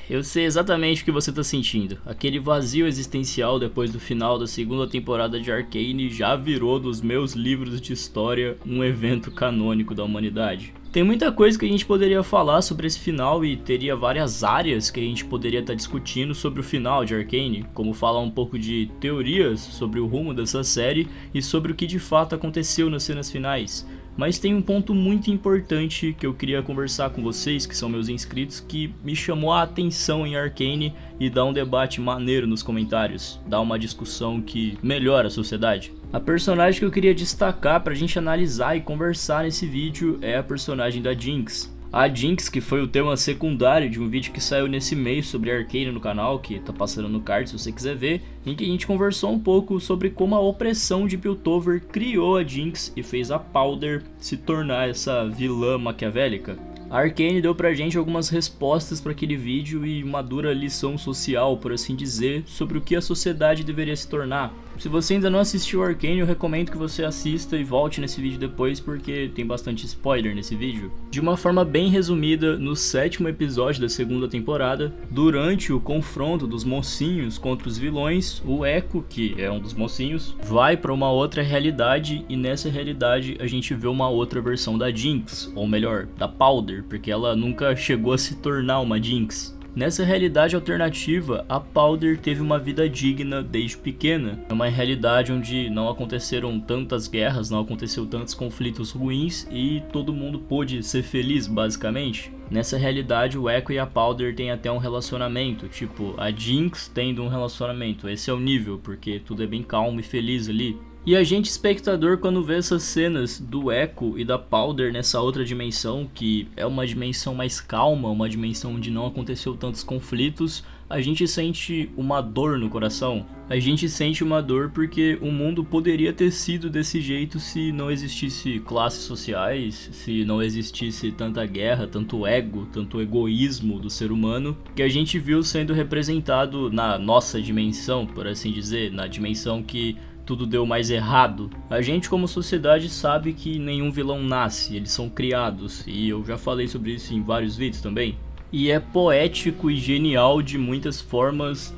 Eu sei exatamente o que você tá sentindo. Aquele vazio existencial depois do final da segunda temporada de Arcane já virou dos meus livros de história um evento canônico da humanidade. Tem muita coisa que a gente poderia falar sobre esse final e teria várias áreas que a gente poderia estar discutindo sobre o final de Arcane, como falar um pouco de teorias sobre o rumo dessa série e sobre o que de fato aconteceu nas cenas finais. Mas tem um ponto muito importante que eu queria conversar com vocês, que são meus inscritos, que me chamou a atenção em Arcane e dá um debate maneiro nos comentários, dá uma discussão que melhora a sociedade. A personagem que eu queria destacar pra gente analisar e conversar nesse vídeo é a personagem da Jinx. A Jinx, que foi o tema secundário de um vídeo que saiu nesse mês sobre Arcane no canal, que tá passando no card se você quiser ver, em que a gente conversou um pouco sobre como a opressão de Piltover criou a Jinx e fez a Powder se tornar essa vilã maquiavélica. A Arcane deu pra gente algumas respostas para aquele vídeo e uma dura lição social, por assim dizer, sobre o que a sociedade deveria se tornar. Se você ainda não assistiu Arcane, eu recomendo que você assista e volte nesse vídeo depois, porque tem bastante spoiler nesse vídeo. De uma forma bem resumida, no 7º episódio da segunda temporada, durante o confronto dos mocinhos contra os vilões, o Echo, que é um dos mocinhos, vai para uma outra realidade e nessa realidade a gente vê uma outra versão da Jinx, ou melhor, da Powder, porque ela nunca chegou a se tornar uma Jinx. Nessa realidade alternativa, a Powder teve uma vida digna desde pequena. É uma realidade onde não aconteceram tantas guerras, não aconteceu tantos conflitos ruins e todo mundo pôde ser feliz, basicamente. Nessa realidade, o Echo e a Powder têm até um relacionamento, tipo, a Jinx tendo um relacionamento. Esse é o nível, porque tudo é bem calmo e feliz ali. E a gente, espectador, quando vê essas cenas do Echo e da Powder nessa outra dimensão, que é uma dimensão mais calma, uma dimensão onde não aconteceu tantos conflitos, a gente sente uma dor no coração. A gente sente uma dor porque o mundo poderia ter sido desse jeito se não existisse classes sociais, se não existisse tanta guerra, tanto ego, tanto egoísmo do ser humano, que a gente viu sendo representado na nossa dimensão, por assim dizer, na dimensão que tudo deu mais errado. A gente como sociedade sabe que nenhum vilão nasce, eles são criados, e eu já falei sobre isso em vários vídeos também. E é poético e genial de muitas formas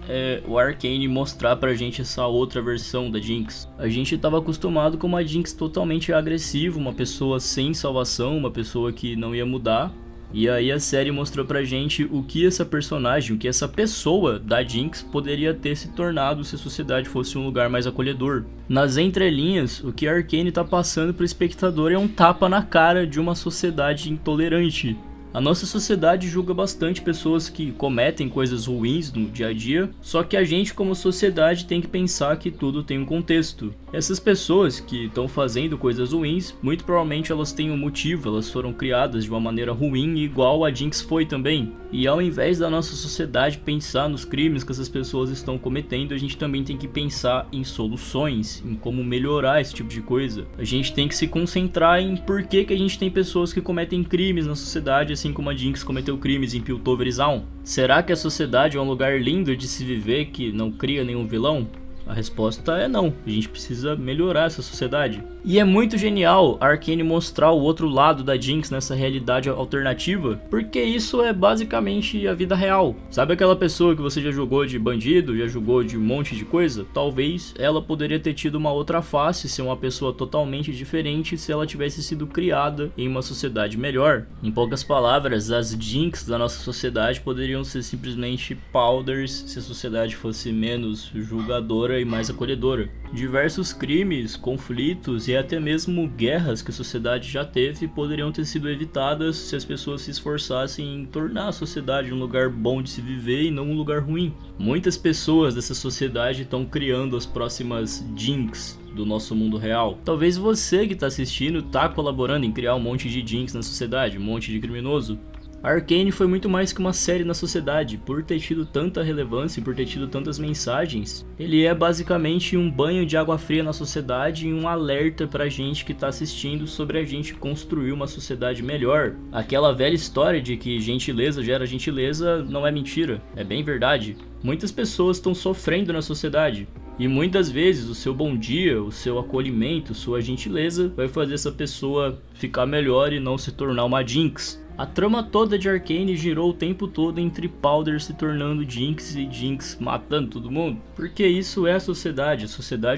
o Arcane mostrar pra gente essa outra versão da Jinx. A gente estava acostumado com uma Jinx totalmente agressiva, uma pessoa sem salvação, uma pessoa que não ia mudar. E aí a série mostrou pra gente o que essa personagem, o que essa pessoa da Jinx poderia ter se tornado se a sociedade fosse um lugar mais acolhedor. Nas entrelinhas, o que a Arcane tá passando pro espectador é um tapa na cara de uma sociedade intolerante. A nossa sociedade julga bastante pessoas que cometem coisas ruins no dia a dia, só que a gente como sociedade tem que pensar que tudo tem um contexto. Essas pessoas que estão fazendo coisas ruins, muito provavelmente elas têm um motivo, elas foram criadas de uma maneira ruim igual a Jinx foi também. E ao invés da nossa sociedade pensar nos crimes que essas pessoas estão cometendo, a gente também tem que pensar em soluções, em como melhorar esse tipo de coisa. A gente tem que se concentrar em por que a gente tem pessoas que cometem crimes na sociedade, assim como a Jinx cometeu crimes em Piltover e Zaun. Será que a sociedade é um lugar lindo de se viver que não cria nenhum vilão? A resposta é não, a gente precisa melhorar essa sociedade. E é muito genial a Arcane mostrar o outro lado da Jinx nessa realidade alternativa, porque isso é basicamente a vida real. Sabe aquela pessoa que você já jogou de bandido, já jogou de um monte de coisa? Talvez ela poderia ter tido uma outra face, ser uma pessoa totalmente diferente se ela tivesse sido criada em uma sociedade melhor. Em poucas palavras, as Jinx da nossa sociedade poderiam ser simplesmente Powders se a sociedade fosse menos julgadora e mais acolhedora. Diversos crimes, conflitos e até mesmo guerras que a sociedade já teve poderiam ter sido evitadas se as pessoas se esforçassem em tornar a sociedade um lugar bom de se viver e não um lugar ruim. Muitas pessoas dessa sociedade estão criando as próximas Jinx do nosso mundo real. Talvez você que está assistindo está colaborando em criar um monte de Jinx na sociedade, um monte de criminoso. Arcane foi muito mais que uma série na sociedade, por ter tido tanta relevância e por ter tido tantas mensagens. Ele é basicamente um banho de água fria na sociedade e um alerta pra gente que tá assistindo sobre a gente construir uma sociedade melhor. Aquela velha história de que gentileza gera gentileza não é mentira, é bem verdade. Muitas pessoas estão sofrendo na sociedade. E muitas vezes o seu bom dia, o seu acolhimento, sua gentileza vai fazer essa pessoa ficar melhor e não se tornar uma Jinx. A trama toda de Arcane girou o tempo todo entre Powder se tornando Jinx e Jinx matando todo mundo. Porque isso é a sociedade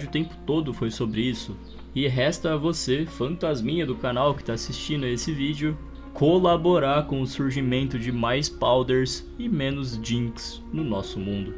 o tempo todo foi sobre isso. E resta a você, fantasminha do canal que está assistindo a esse vídeo, colaborar com o surgimento de mais Powders e menos Jinx no nosso mundo.